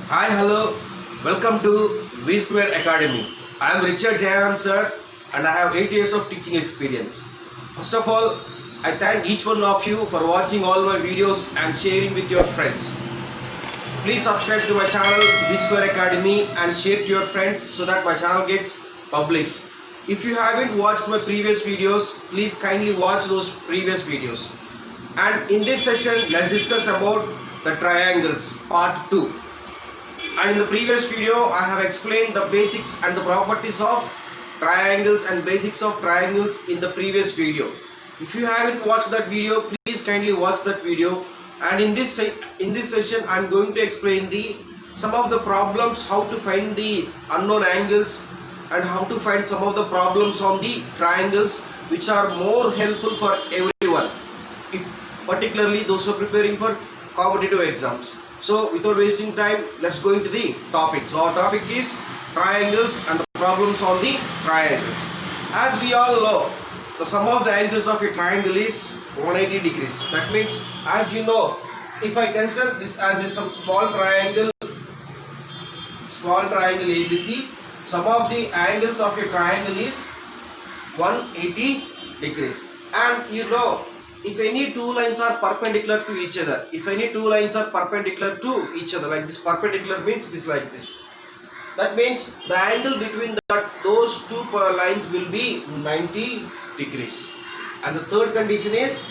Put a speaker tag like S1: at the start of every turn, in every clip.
S1: Hi, hello, welcome to V Square Academy. I am Richard Jayan sir and I have 8 years of teaching experience. First of all, I thank each one of you for watching all my videos and sharing with your friends. Please subscribe to my channel V Square Academy and share to your friends so that my channel gets published. If you haven't watched my previous videos, please kindly watch those previous videos. And in this session, let's discuss about the triangles part 2. And in the previous video, I have explained the basics and the properties of triangles and basics of triangles in the previous video. If you haven't watched that video, please kindly watch that video. And in this session, I am going to explain some of the problems, how to find the unknown angles and how to find some of the problems on the triangles, which are more helpful for everyone, particularly those who are preparing for competitive exams. So without wasting time, let's go into the topic. So our topic is triangles and the problems on the triangles. As we all know, the sum of the angles of a triangle is 180 degrees. That means, as you know, if I consider this as some small triangle ABC, sum of the angles of a triangle is 180 degrees. And you know, if any two lines are perpendicular to each other, like this, perpendicular means it is like this. That means the angle between those two lines will be 90 degrees. And the third condition is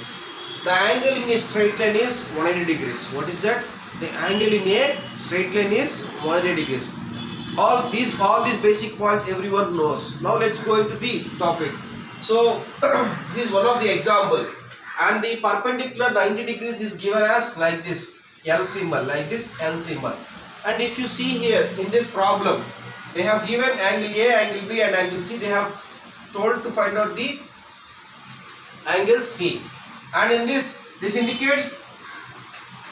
S1: the angle in a straight line is 180 degrees. What is that? The angle in a straight line is 180 degrees. All these basic points everyone knows. Now let's go into the topic. So this is one of the example. And the perpendicular 90 degrees is given as like this L symbol, And if you see here in this problem, they have given angle A, angle B and angle C. They have told to find out the angle C. And in this indicates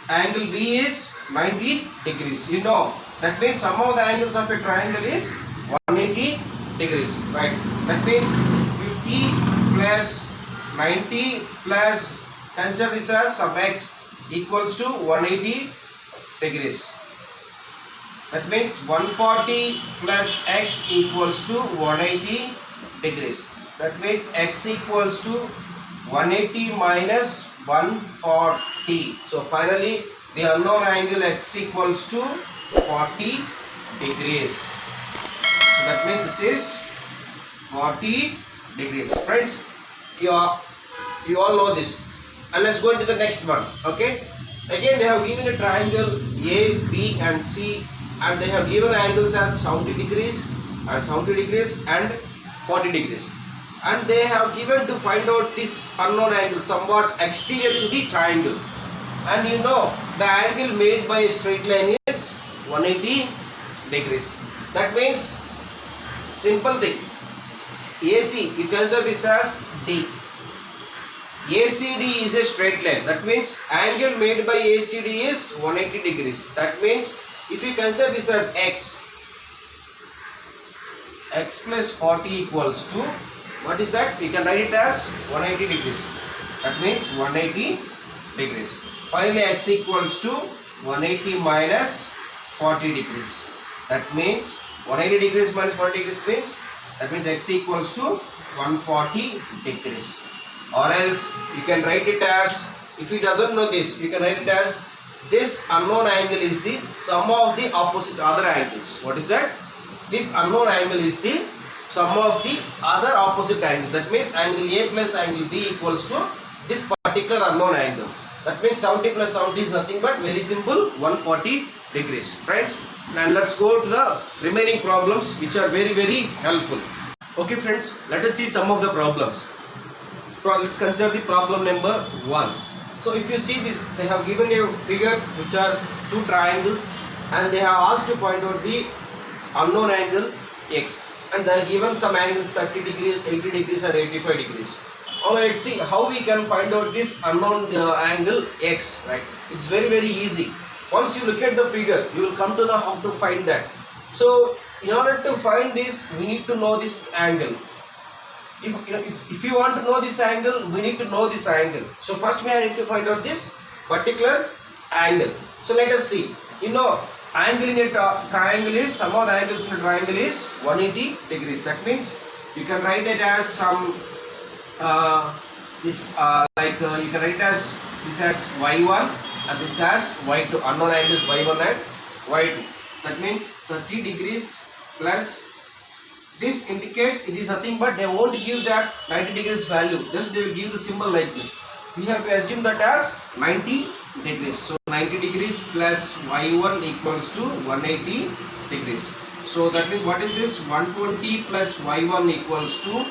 S1: angle B is 90 degrees. You know, that means sum of the angles of a triangle is 180 degrees, right? That means 50 plus 90 plus, consider this as sum x, equals to 180 degrees. That means 140 plus x equals to 180 degrees. That means x equals to 180 minus 140. So finally the unknown angle x equals to 40 degrees. So that means this is 40 degrees. Friends, you all know this. And let's go into the next one. Okay, again they have given a triangle A, B and C, and they have given angles as 70 degrees and 70 degrees and 40 degrees, and they have given to find out this unknown angle somewhat exterior to the triangle. And you know, the angle made by a straight line is 180 degrees. That means, simple thing, AC, you consider this as D. ACD is a straight line. That means angle made by ACD is 180 degrees. That means if you consider this as x plus 40 equals to, what is that? We can write it as 180 degrees. That means 180 degrees. Finally x equals to 180 minus 40 degrees. That means 180 degrees minus 40 degrees means, that means x equals to 140 degrees. Or else you can write it as, if he doesn't know this, you can write it as this unknown angle is the sum of the opposite other angles. What is that? This unknown angle is the sum of the other opposite angles. That means angle A plus angle B equals to this particular unknown angle. That means 70 plus 70 is nothing but very simple 140 degrees. Friends, now let's go to the remaining problems which are very helpful. Okay friends, let us see some of the problems. Let's consider the problem number 1. So if you see this, they have given a figure which are two triangles, and they have asked to find out the unknown angle x, and they have given some angles 30 degrees, 80 degrees and 85 degrees. Now let's see how we can find out this unknown angle x, right? It's very easy. Once you look at the figure, you will come to know how to find that. So in order to find this, we need to know this angle. If you want to know this angle, we need to know this angle. So first we need to find out this particular angle. So let us see. angle in a triangle is, sum of the angles in a triangle is 180 degrees. That means you can write it as some you can write as this as y1 and this as y2. Unknown angles y1 and y2. That means 30 degrees plus, this indicates it is nothing but they won't give that 90 degrees value, just they will give the symbol like this. We have to assume that as 90 degrees. So 90 degrees plus y1 equals to 180 degrees. So that means what is this? 120 plus y1 equals to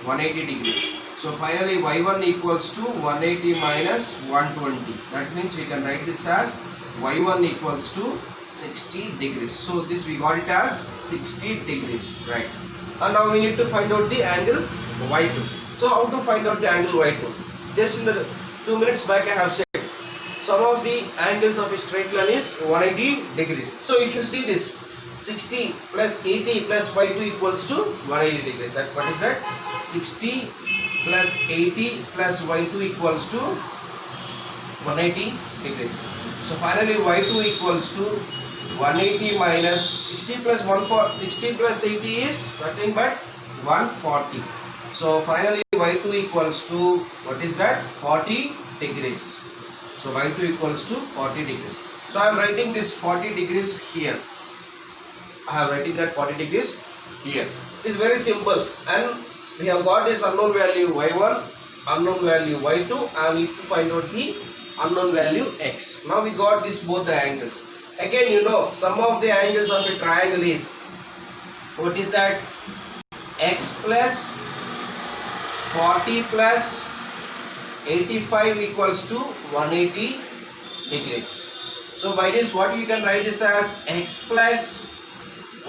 S1: 180 degrees. So finally y1 equals to 180 minus 120. That means we can write this as y1 equals to 60 degrees. So this we got it as 60 degrees, right? And now we need to find out the angle y2. So how to find out the angle y2? Just in the 2 minutes back I have said sum of the angles of a straight line is 180 degrees. So if you see this 60 plus 80 plus y2 equals to 180 degrees. That what is that? 60 plus 80 plus y2 equals to 180 degrees. So finally y2 equals to 180 minus 60 plus 60 plus 80 is nothing but 140. So finally y2 equals to, what is that? 40 degrees. So y2 equals to 40 degrees. So I am writing this 40 degrees here. I am writing that 40 degrees here. It is very simple, and we have got this unknown value y1, unknown value y2, and we need to find out the unknown value x. Now we got this both the angles. Again, you know, sum of the angles of a triangle is, what is that? X plus 40 plus 85 equals to 180 degrees. So by this, what you can write this as x plus,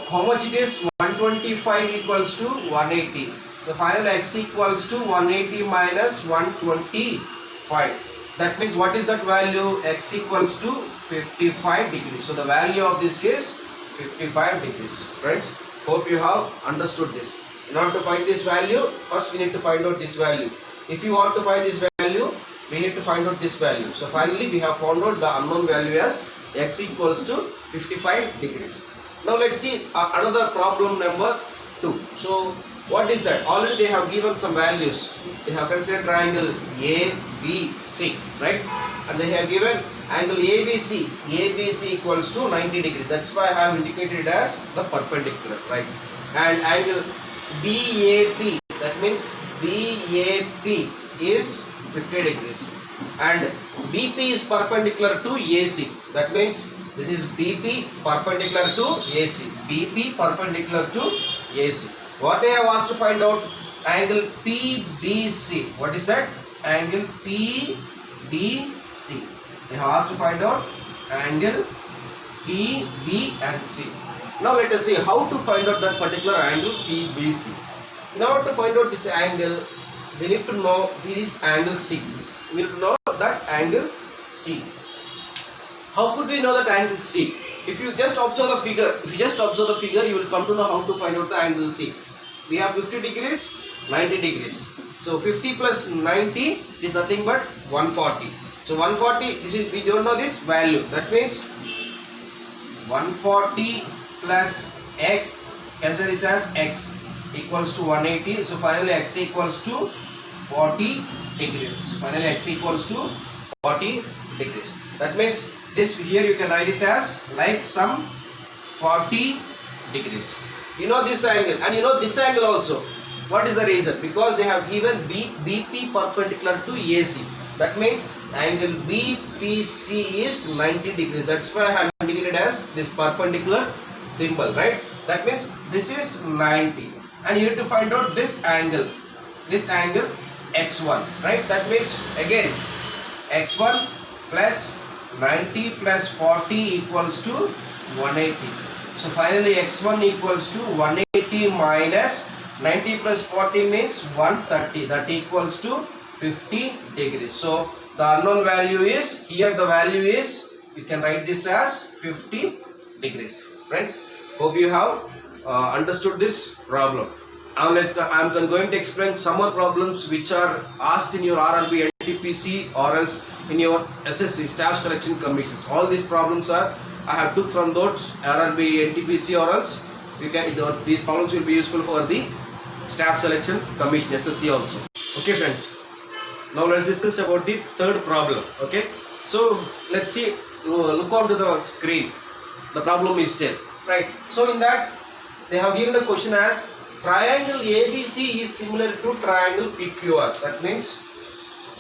S1: how much it is? 125 equals to 180. So final x equals to 180 minus 125. That means what is that value? X equals to 55 degrees. So the value of this is 55 degrees. Friends, hope you have understood this. In order to find this value, first we need to find out this value. If you want to find this value, we need to find out this value. So finally we have found out the unknown value as x equals to 55 degrees. Now let's see another problem number 2. So what is that? Already they have given some values. They have considered triangle ABC, right? And they have given angle ABC. ABC equals to 90 degrees. That's why I have indicated it as the perpendicular, right? And angle BAP, that means BAP is 50 degrees. And BP is perpendicular to AC. That means this is BP perpendicular to AC. BP perpendicular to AC. What they have asked to find out? Angle PBC. What is that? Angle PBC. They have asked to find out angle PB and C. Now let us see how to find out that particular angle PBC. In order to find out this angle, we need to know this angle C. We need to know that angle C. How could we know that angle C? If you just observe the figure, you will come to know how to find out the angle C. We have 50 degrees, 90 degrees. So 50 plus 90 is nothing but 140. So 140, this is, we don't know this value. That means 140 plus x, cancel this as x equals to 180. So finally x equals to 40 degrees. Finally x equals to 40 degrees. That means this here you can write it as like some 40 degrees. You know this angle and you know this angle also. What is the reason? Because they have given BP perpendicular to AC. That means angle BPC is 90 degrees. That's why I have indicated as this perpendicular symbol, right? That means this is 90. And you need to find out this angle x1, right? That means again x1 plus 90 plus 40 equals to 180. So finally x1 equals to 180 minus 90 plus 40 means 130. That equals to 50 degrees. So the unknown value is, here the value is, we can write this as 50 degrees. Friends, hope you have understood this problem. Now I am going to explain some more problems which are asked in your RRB, NTPC or else in your SSC staff selection commissions. All these problems are I have took from those RRB, NTPC, or else you can these problems will be useful for the staff selection commission SSC also. Okay friends, now let's discuss about the third problem. Okay, so let's see, look onto the screen. The problem is there, right? So in that they have given the question as triangle ABC is similar to triangle PQR. That means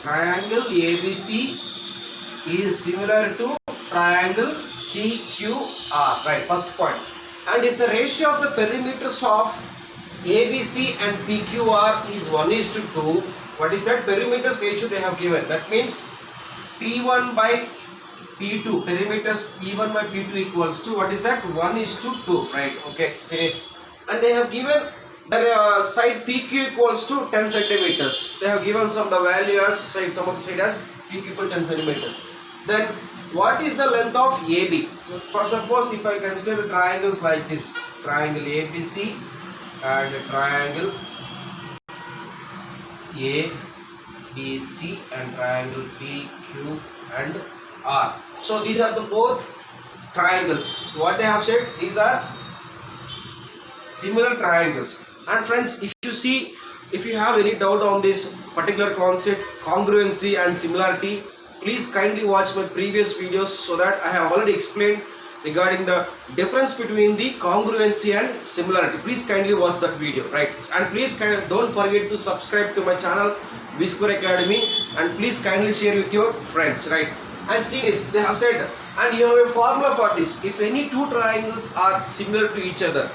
S1: triangle ABC is similar to triangle PQR, right? First point. And if the ratio of the perimeters of ABC and PQR is 1:2, what is that perimeters ratio they have given? That means P1 by P2, perimeters P1 by P2 equals to, what is that? 1:2, right? Okay, finished. And they have given the side PQ equals to 10 centimeters. They have given some the value as some of the side as PQ equal 10 centimeters. Then what is the length of AB? For suppose if I consider triangles like this, triangle ABC and triangle ABC and triangle PQ and R. So these are the both triangles. What they have said, these are similar triangles. And friends, if you see, if you have any doubt on this particular concept, congruency and similarity, please kindly watch my previous videos, so that I have already explained regarding the difference between the congruency and similarity. Please kindly watch that video, right? And please don't forget to subscribe to my channel V-Square Academy, and please kindly share with your friends, right? And see this, they have said, and you have a formula for this. If any two triangles are similar to each other,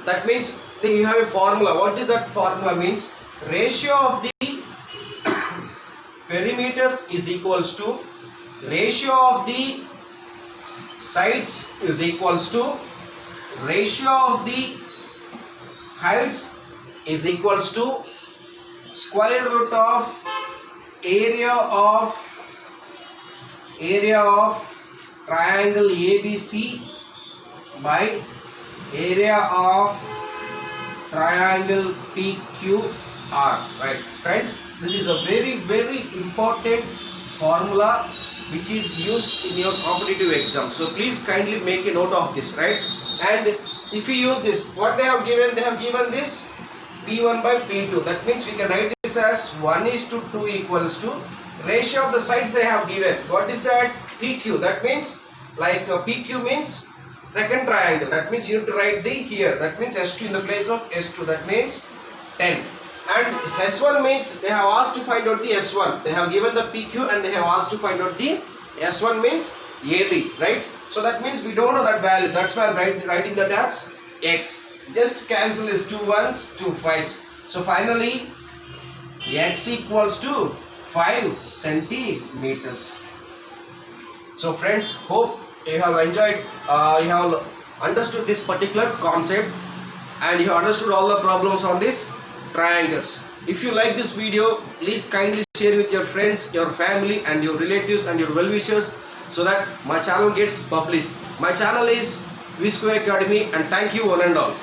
S1: that means then you have a formula. What is that formula? Means ratio of the perimeters is equals to ratio of the sides is equals to ratio of the heights is equals to square root of area of triangle ABC by area of triangle PQR, right friends? This is a very important formula which is used in your competitive exam. So please kindly make a note of this, right? And if you use this, what they have given this P1 by P2. That means we can write this as 1:2 equals to ratio of the sides they have given. What is that? PQ. That means like PQ means second triangle. That means you have to write the here. That means S2 in the place of S2. That means 10. And S1 means they have asked to find out the S1. They have given the PQ and they have asked to find out the S1 means AB, right? So that means we don't know that value. That's why I'm writing that as X. Just cancel this 2 1s, 2 5s. So finally X equals to 5 centimeters. So friends, hope you have enjoyed, you have understood this particular concept, and you have understood all the problems on this triangles. If you like this video, please kindly share with your friends, your family and your relatives and your well-wishers, so that my channel gets published. My channel is V-Square Academy, and thank you one and all.